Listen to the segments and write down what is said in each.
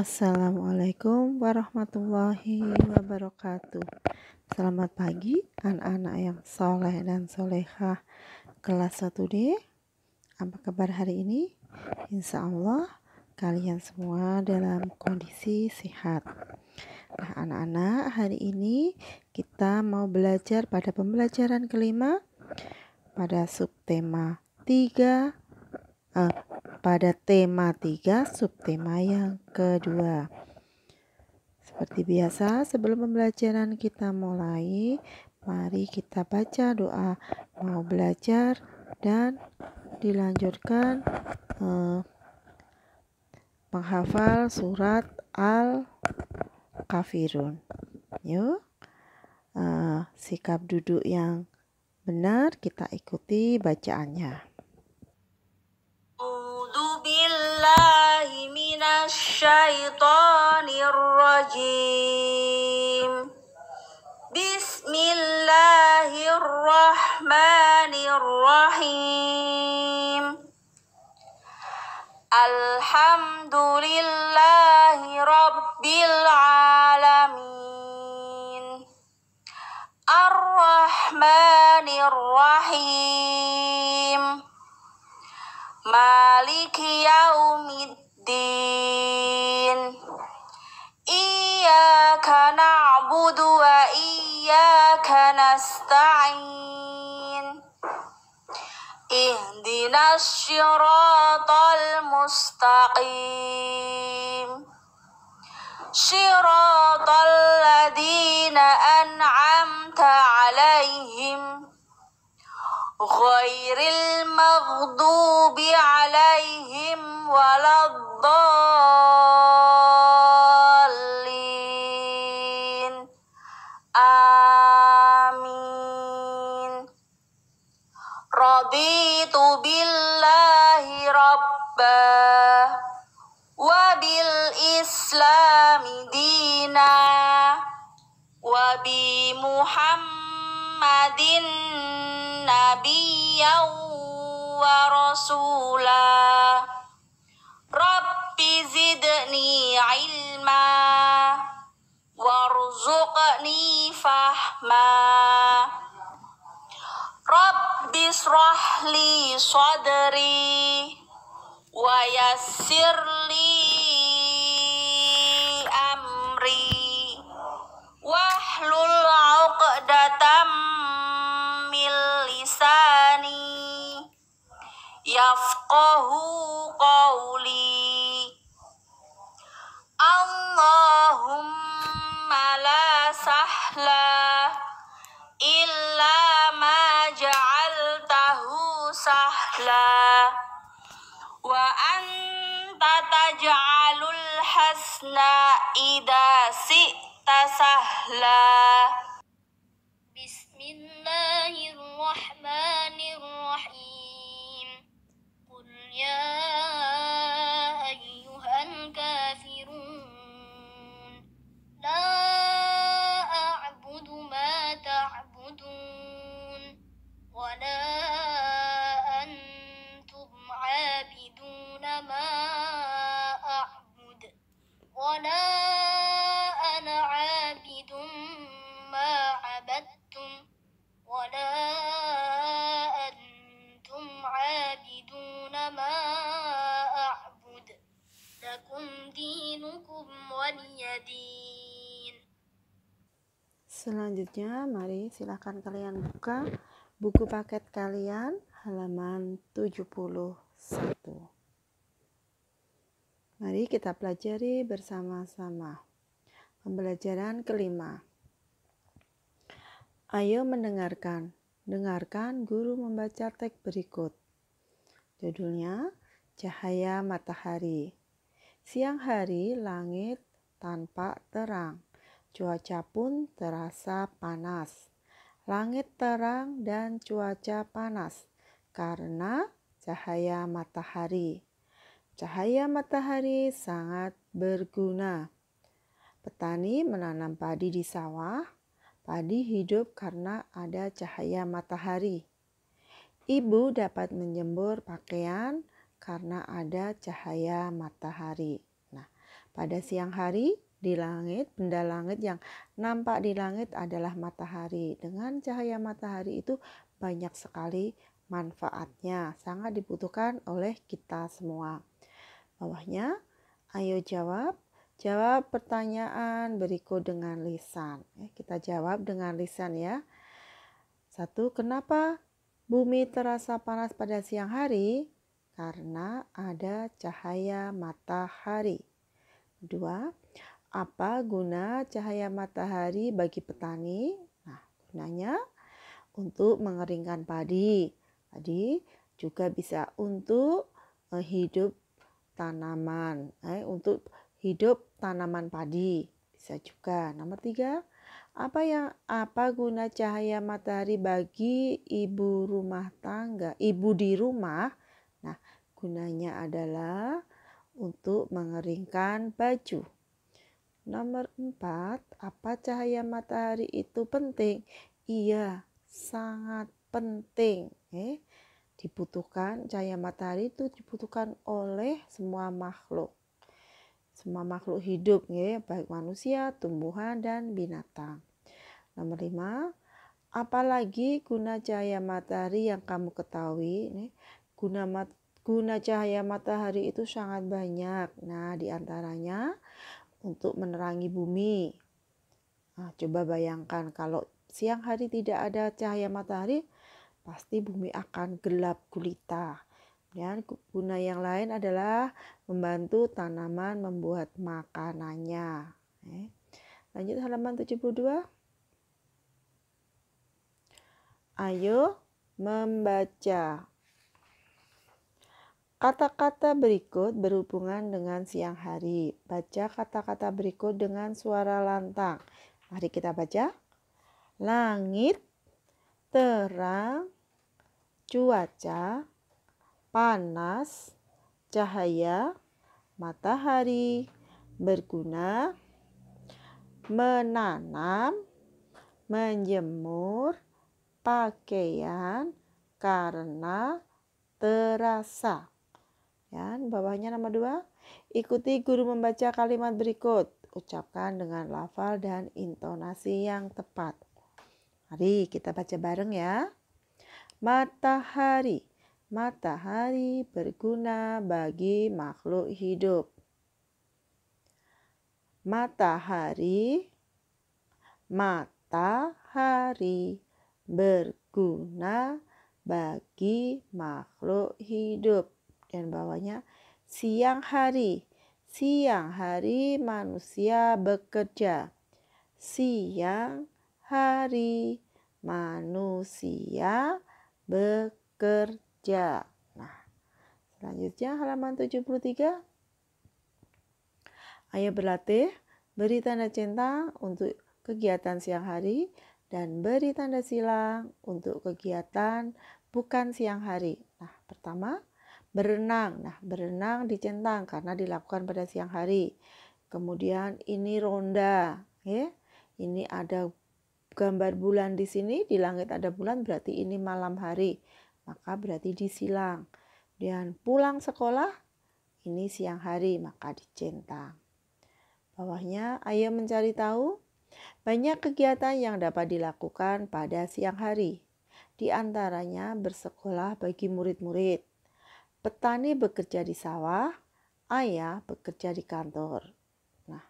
Assalamualaikum warahmatullahi wabarakatuh. Selamat pagi anak-anak yang soleh dan solehah kelas 1D. Apa kabar hari ini? Insya Allah kalian semua dalam kondisi sehat. Nah anak-anak, hari ini kita mau belajar pada pembelajaran kelima pada subtema 3 pada tema 3 subtema yang kedua. Seperti biasa, sebelum pembelajaran kita mulai, mari kita baca doa mau belajar dan dilanjutkan menghafal surat Al-Kafirun. Yuk, sikap duduk yang benar, kita ikuti bacaannya. A'udzu billahi minasy syaithanir rajim. Bismillahirrahmanirrahim. Alhamdulillahi rabbil alamin. Ar-Rahmanir Rahim. Maliki yaumiddin. Iyyaka na'budu wa iyyaka nasta'in. Ihdinas siratal mustaqim. Siratal ladzina an'amta 'alaihim ghairil maghdubi 'alaihim waladdallin. Amin. Raditu billahi rabba wa bil islami dina wa bi Muhammadin nabiyyan wa rasula. Rabbi zidni ilma warzuqni fahma. Rabbi shrah li sadri wa yassir li amri wahlul 'uqdatam min lisani yafqahu qawli. Allahumma la sahla illa ma ja'altahu sahla wa anta taj'alul hasna idza syi'ta sahla. Bismillahirrahmanirrahim. Qul ya ayyuhal kafirun la a'budu ma ta'budun wa la antum 'abiduna ma a'bud wa la ana 'abidun ma 'abadtum wa la antum 'abiduna ma a'bud. Lakum dinukum waliyadin. Selanjutnya, mari silakan kalian buka buku paket kalian halaman 71. Mari kita pelajari bersama-sama. Pembelajaran kelima. Ayo mendengarkan. Dengarkan guru membaca teks berikut. Judulnya, Cahaya Matahari. Siang hari langit tampak terang. Cuaca pun terasa panas. Langit terang dan cuaca panas karena cahaya matahari. Cahaya matahari sangat berguna. Petani menanam padi di sawah. Padi hidup karena ada cahaya matahari. Ibu dapat menjemur pakaian karena ada cahaya matahari. Nah, Pada siang hari di langit, benda langit yang nampak di langit adalah matahari. Dengan cahaya matahari itu banyak sekali manfaatnya, sangat dibutuhkan oleh kita semua. Bawahnya, ayo jawab. Jawab pertanyaan berikut dengan lisan. Kita jawab dengan lisan ya. 1. Kenapa bumi terasa panas pada siang hari? Karena ada cahaya matahari. 2. Apa guna cahaya matahari bagi petani? Nah, gunanya untuk mengeringkan padi. Padi juga bisa untuk hidup tanaman, untuk hidup tanaman padi bisa juga. Nomor 3, apa guna cahaya matahari bagi ibu rumah tangga, ibu di rumah? Nah, gunanya adalah untuk mengeringkan baju. Nomor 4, apa cahaya matahari itu penting? Iya, sangat penting. Dibutuhkan, cahaya matahari itu dibutuhkan oleh semua makhluk hidup, baik manusia, tumbuhan, dan binatang. Nomor 5, apalagi guna cahaya matahari yang kamu ketahui? Guna cahaya matahari itu sangat banyak. Nah, diantaranya untuk menerangi bumi. Nah, coba bayangkan kalau siang hari tidak ada cahaya matahari, pasti bumi akan gelap gulita. Dan guna yang lain adalah membantu tanaman membuat makanannya. Lanjut halaman 72. Ayo membaca. Kata-kata berikut berhubungan dengan siang hari. Baca kata-kata berikut dengan suara lantang. Mari kita baca. Langit, terang, cuaca, panas, cahaya, matahari, berguna, menanam, menjemur, pakaian, karena terasa. Dan bawahnya nomor 2, ikuti guru membaca kalimat berikut. Ucapkan dengan lafal dan intonasi yang tepat. Mari kita baca bareng ya. Matahari. Matahari berguna bagi makhluk hidup. Matahari. Matahari berguna bagi makhluk hidup. Dan bawahnya siang hari. Siang hari manusia bekerja. Siang hari manusia bekerja. Nah, selanjutnya halaman 73. Ayo berlatih, beri tanda centang untuk kegiatan siang hari dan beri tanda silang untuk kegiatan bukan siang hari. Nah, pertama berenang. Nah, berenang dicentang karena dilakukan pada siang hari. Kemudian ini ronda, Ini ada gambar bulan di sini, di langit ada bulan, berarti ini malam hari. Maka berarti disilang. Dan pulang sekolah, ini siang hari, maka dicentang. Bawahnya, ayo mencari tahu. Banyak kegiatan yang dapat dilakukan pada siang hari. Di antaranya bersekolah bagi murid-murid. Petani bekerja di sawah, ayah bekerja di kantor. Nah,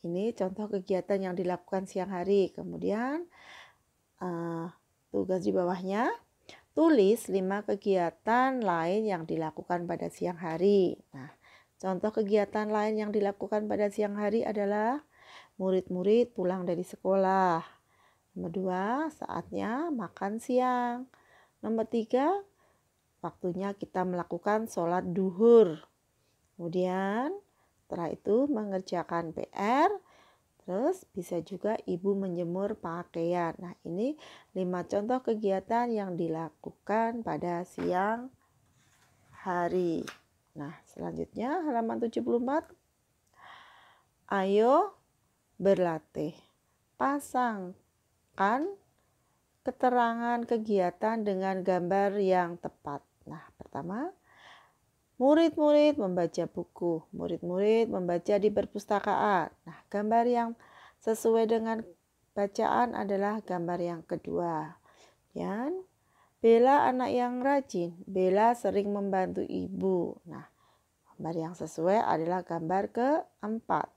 ini contoh kegiatan yang dilakukan siang hari. Kemudian tugas di bawahnya, tulis 5 kegiatan lain yang dilakukan pada siang hari. Nah, contoh kegiatan lain yang dilakukan pada siang hari adalah murid-murid pulang dari sekolah. Nomor 2, saatnya makan siang. Nomor 3, waktunya kita melakukan sholat duhur. Kemudian setelah itu mengerjakan PR. Terus bisa juga ibu menjemur pakaian. Nah, ini 5 contoh kegiatan yang dilakukan pada siang hari. Nah, selanjutnya halaman 74. Ayo berlatih. Pasangkan keterangan kegiatan dengan gambar yang tepat. Nah, pertama, Murid-murid membaca buku, murid-murid membaca di perpustakaan. Nah, gambar yang sesuai dengan bacaan adalah gambar yang kedua. Dan Bella anak yang rajin. Bella sering membantu ibu. Nah, gambar yang sesuai adalah gambar keempat.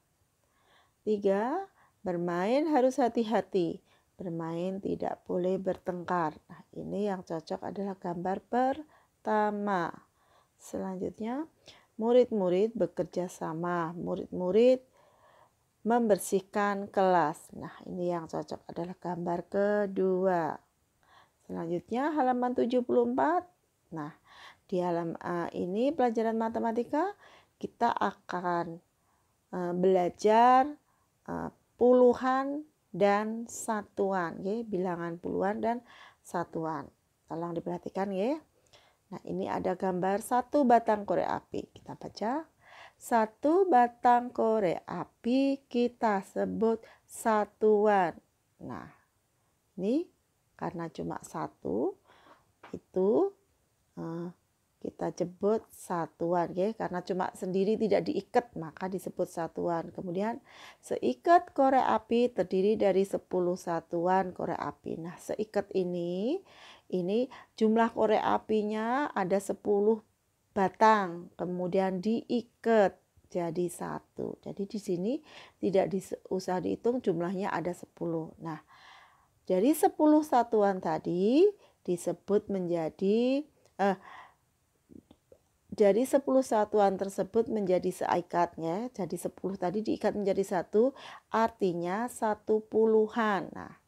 3. Bermain harus hati-hati. Bermain tidak boleh bertengkar. Nah, ini yang cocok adalah gambar pertama. Selanjutnya, murid-murid bekerja sama. Murid-murid membersihkan kelas. Nah, ini yang cocok adalah gambar kedua. Selanjutnya, halaman 74. Nah, di halaman ini pelajaran matematika kita akan belajar puluhan dan satuan, ya, bilangan puluhan dan satuan. Tolong diperhatikan, ya. Nah, ini ada gambar satu batang korek api. Kita baca. Satu batang korek api kita sebut satuan. Nah, ini karena cuma satu, itu kita sebut satuan, ya, karena cuma sendiri tidak diikat maka disebut satuan. Kemudian seikat korek api terdiri dari 10 satuan korek api. Nah, seikat ini jumlah korek apinya ada 10 batang, kemudian diikat jadi satu. Jadi di sini tidak usah dihitung, jumlahnya ada 10. Nah, dari 10 satuan tadi disebut menjadi dari 10 satuan tersebut menjadi seikatnya. Jadi 10 tadi diikat menjadi satu, artinya satu puluhan. Nah,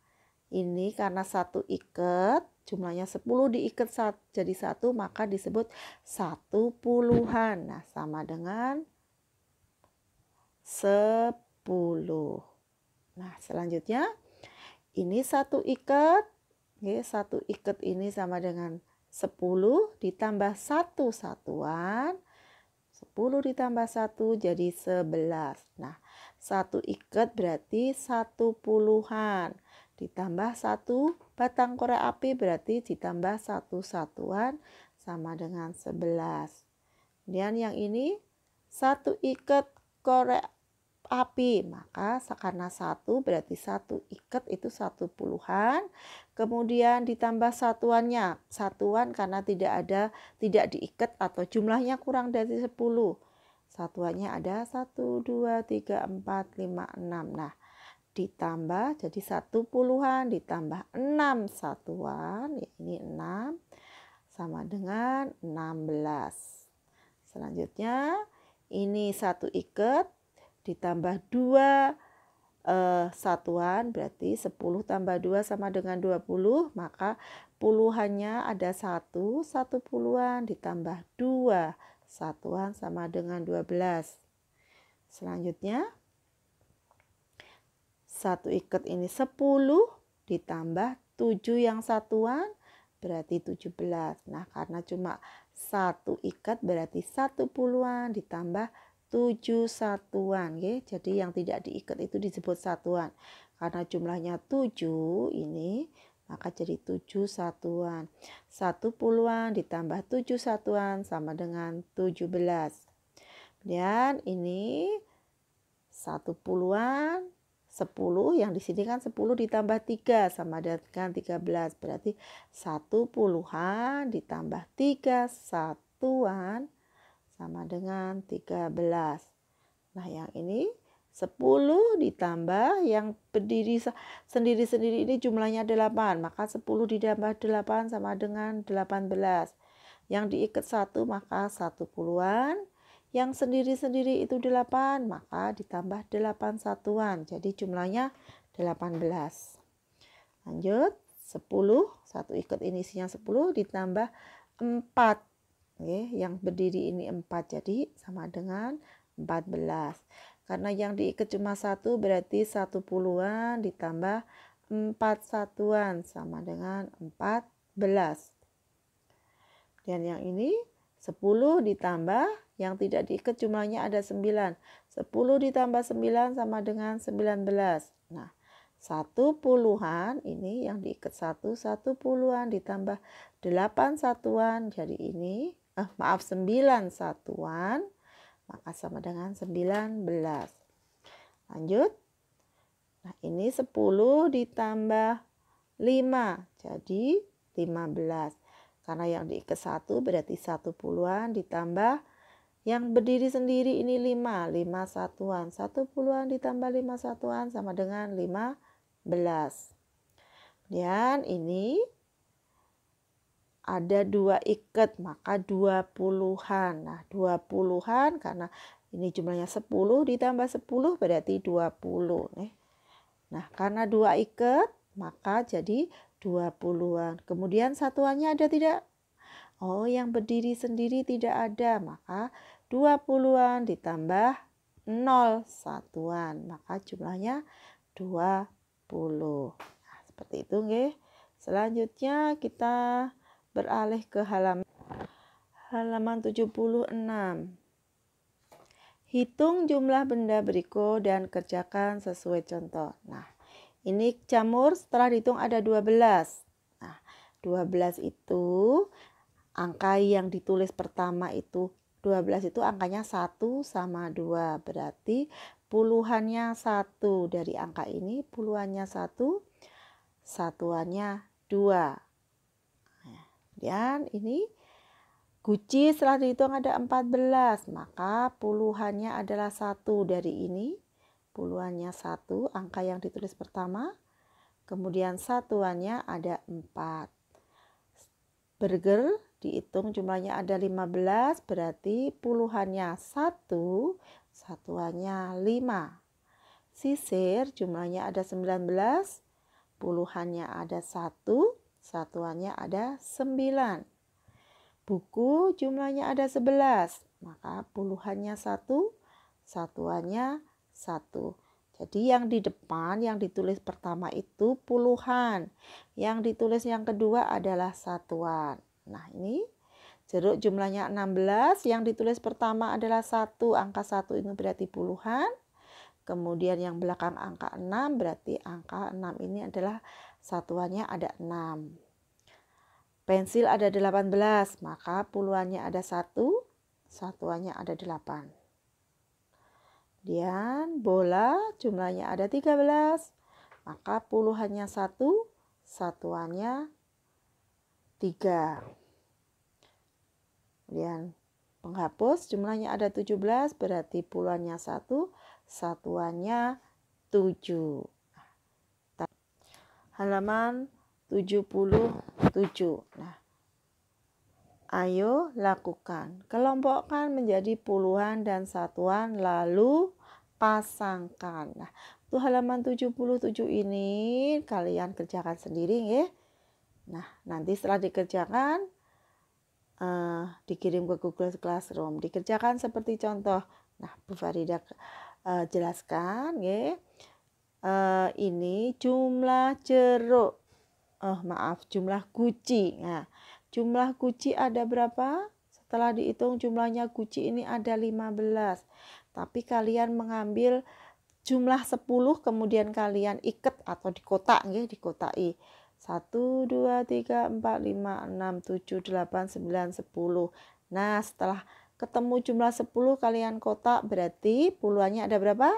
ini karena satu ikat, jumlahnya 10 diikat jadi satu, maka disebut satu puluhan. Nah, sama dengan 10. Nah, selanjutnya ini satu ikat, ya, satu ikat ini sama dengan 10 ditambah satu satuan. 10 ditambah 1 jadi 11. Nah, satu ikat berarti satu puluhan. Ditambah satu batang korek api berarti ditambah satu satuan sama dengan 11. Kemudian yang ini satu ikat korek api, maka karena satu berarti satu ikat itu satu puluhan. Kemudian ditambah satuannya, satuan karena tidak diikat atau jumlahnya kurang dari 10. Satuannya ada 1, 2, 3, 4, 5, 6. Nah, ditambah jadi satu puluhan ditambah 6 satuan, ya, ini 6 sama dengan 16. Selanjutnya ini satu ikat ditambah 2 satuan berarti 10 tambah 2 sama dengan 20, maka puluhannya ada 1 puluhan ditambah 2 satuan sama dengan 12. Selanjutnya satu ikat ini 10 ditambah 7 yang satuan berarti 17. Nah, karena cuma satu ikat berarti satu puluhan ditambah 7 satuan, ya. Jadi yang tidak diikat itu disebut satuan. Karena jumlahnya 7 ini, maka jadi 7 satuan. Satu puluhan ditambah 7 satuan sama dengan 17. Kemudian ini satu puluhan 10, yang di sini kan 10 ditambah 3 sama dengan 13, berarti satu puluhan ditambah 3 satuan sama dengan 13. Nah, yang ini 10 ditambah yang berdiri sendiri-sendiri ini jumlahnya 8, maka 10 ditambah 8 sama dengan 18. Yang diikat 1 maka 1 puluhan. Yang sendiri-sendiri itu 8, maka ditambah 8 satuan. Jadi jumlahnya 18. Lanjut, 10, satu ikat ini isinya 10 ditambah 4. Oke, yang berdiri ini 4, jadi sama dengan 14. Karena yang diikat cuma 1 berarti 1 puluhan ditambah 4 satuan sama dengan 14. Dan yang ini 10 ditambah yang tidak diikat jumlahnya ada 9. 10 ditambah 9 sama dengan 19. Nah, 1 puluhan ini yang diikat 1 puluhan ditambah 8 satuan. Jadi ini 9 satuan, maka sama dengan 19. Lanjut. Nah, ini 10 ditambah 5, jadi 15. Karena yang diikat 1 berarti 1 puluhan ditambah yang berdiri sendiri ini 5 satuan. 1 puluhan ditambah 5 satuan sama dengan 15. Dan ini ada 2 ikat, maka 20-an. Nah, 20-an karena ini jumlahnya 10 ditambah 10 berarti 20. Nah, karena 2 ikat, maka jadi 20-an. Kemudian satuannya ada tidak? Oh, yang berdiri sendiri tidak ada, maka 20-an ditambah 0 satuan, maka jumlahnya 20. Nah, seperti itu nggih. Selanjutnya kita beralih ke halaman 76. Hitung jumlah benda berikut dan kerjakan sesuai contoh. Nah, ini jamur setelah dihitung ada 12. Nah, 12 itu angka yang ditulis pertama itu 12 itu angkanya 1 sama 2. Berarti puluhannya 1. Dari angka ini puluhannya 1, satuannya 2. Dan ini guci setelah dihitung ada 14, maka puluhannya adalah 1 dari ini. Puluhannya 1, angka yang ditulis pertama. Kemudian satuannya ada 4. Burger dihitung jumlahnya ada 15, berarti puluhannya 1, satuannya 5. Sisir jumlahnya ada 19, puluhannya ada 1, satuannya ada 9. Buku jumlahnya ada 11, maka puluhannya 1, satuannya 1. Jadi yang di depan yang ditulis pertama itu puluhan, yang ditulis yang kedua adalah satuan. Nah, ini jeruk jumlahnya 16, yang ditulis pertama adalah 1, angka 1 ini berarti puluhan. Kemudian yang belakang angka 6 berarti angka 6 ini adalah satuannya ada 6. Pensil ada 18, maka puluhannya ada 1, satuannya ada 8. Kemudian bola jumlahnya ada 13, maka puluhannya 1, satuannya 3. Kemudian penghapus jumlahnya ada 17, berarti puluhannya 1, satuannya 7. Halaman 77. Nah, ayo lakukan. Kelompokkan menjadi puluhan dan satuan lalu pasangkan. Nah, untuk halaman 77 ini kalian kerjakan sendiri ya. Nah, nanti setelah dikerjakan dikirim ke Google Classroom. Dikerjakan seperti contoh. Nah, Bu Farida jelaskan ya. Ini jumlah jeruk. Jumlah guci. Nah, jumlah guci ada berapa? Setelah dihitung jumlahnya guci ini ada 15. Tapi kalian mengambil jumlah 10 kemudian kalian ikat atau dikotak ya, dikotai. 1, 2, 3, 4, 5, 6, 7, 8, 9, 10. Nah, setelah ketemu jumlah 10 kalian kotak berarti puluhannya ada berapa?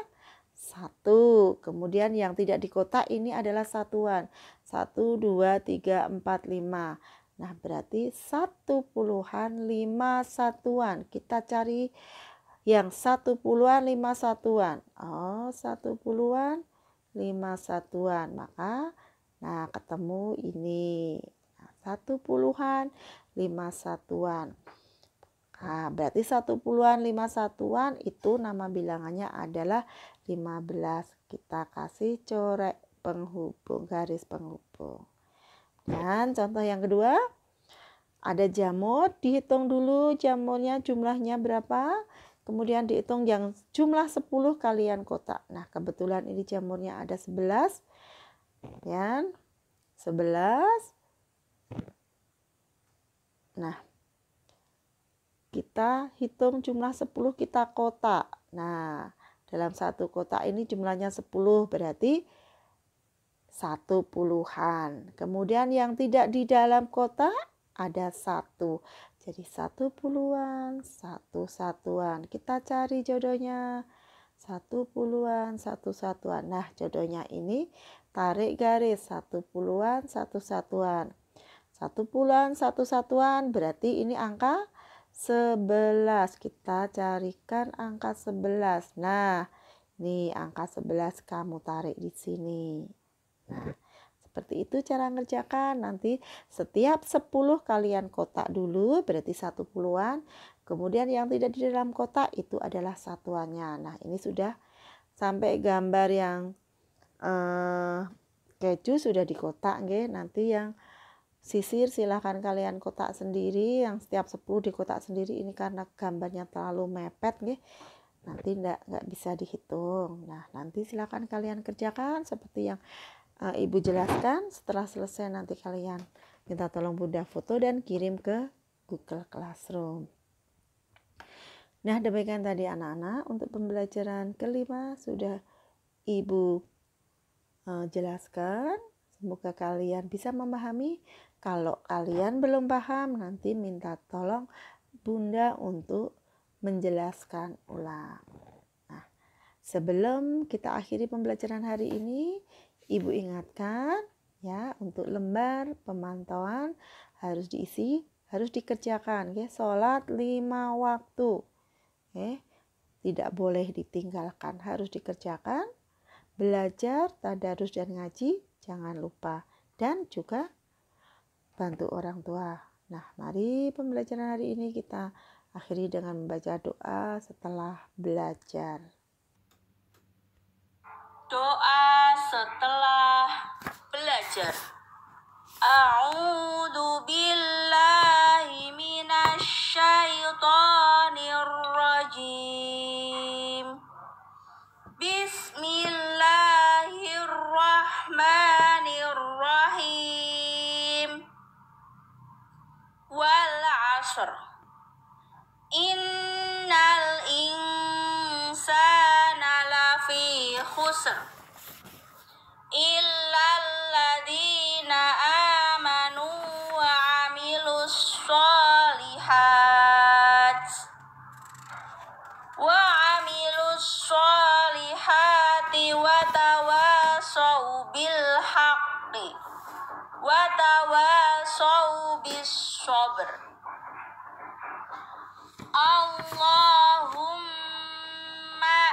1. Kemudian yang tidak dikotak ini adalah satuan. 1, 2, 3, 4, 5. Nah, berarti 1 puluhan 5 satuan. Kita cari yang 1 puluhan 5 satuan. Oh, 1 puluhan 5 satuan. Maka, nah ketemu ini. Nah, 1 puluhan 5 satuan. Nah, berarti 1 puluhan 5 satuan itu nama bilangannya adalah 15. Kita kasih coret penghubung, garis penghubung. Dan contoh yang kedua, ada jamur, dihitung dulu jamurnya jumlahnya berapa. Kemudian dihitung yang jumlah 10 kalian kotak. Nah, kebetulan ini jamurnya ada 11. Dan 11. Nah, kita hitung jumlah 10 kita kotak. Nah, dalam satu kotak ini jumlahnya 10 berarti 1 puluhan. Kemudian yang tidak di dalam kotak ada 1. Jadi 1 puluhan, 1 satuan. Kita cari jodohnya. 1 puluhan, 1 satuan. Nah, jodohnya ini tarik garis 1 puluhan, 1 satuan. 1 puluhan, 1 satuan berarti ini angka 11. Kita carikan angka 11. Nah, ini angka 11 kamu tarik di sini. Nah, seperti itu cara ngerjakan. Nanti setiap 10 kalian kotak dulu berarti 1 puluhan. Kemudian yang tidak di dalam kotak itu adalah satuannya. Nah, ini sudah sampai gambar yang keju sudah di kotak nggih. Nanti yang sisir silahkan kalian kotak sendiri. Yang setiap 10 di kotak sendiri ini karena gambarnya terlalu mepet nggih. Nanti nggak bisa dihitung. Nah, nanti silahkan kalian kerjakan seperti yang Ibu jelaskan. Setelah selesai nanti kalian minta tolong Bunda foto dan kirim ke Google Classroom. Nah, demikian tadi anak-anak untuk pembelajaran kelima sudah Ibu jelaskan. Semoga kalian bisa memahami. Kalau kalian belum paham, nanti minta tolong Bunda untuk menjelaskan ulang. Nah, sebelum kita akhiri pembelajaran hari ini, Ibu ingatkan ya, untuk lembar pemantauan harus diisi, harus dikerjakan ya. Sholat 5 waktu. Tidak boleh ditinggalkan, harus dikerjakan. Belajar, tadarus dan ngaji jangan lupa, dan juga bantu orang tua. Nah, mari pembelajaran hari ini kita akhiri dengan membaca doa setelah belajar. Doa setelah belajar. A'udzu billahi minasy syaithanir rajim. Bismillahirrahmanirrahim. Wal 'ashr. Innal insana lafi khusr. Illal ladzina amanu wa 'amilus sholihati wa tawasau bil haqqi wa tawasau bis sabr. Allahumma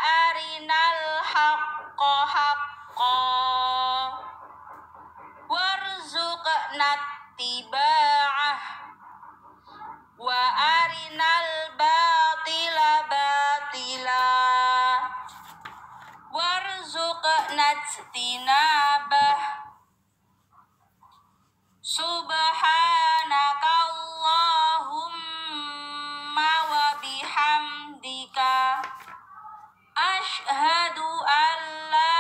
arinal haqqa haqqan warzuqna ittiba'ah wa arinal batila batila warzuqna ijtinabah. Subhanaka Allahumma wa bihamdika asyhadu an la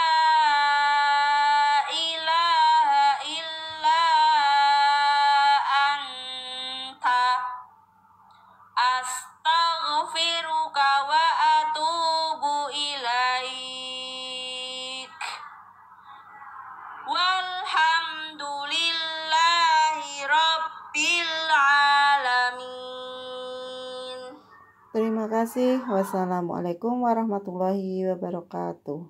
ilaha illa anta astaghfiruka wa atubu ilaik. Walhamdulillahi rabbil alamin. Terima kasih. Wassalamualaikum warahmatullahi wabarakatuh.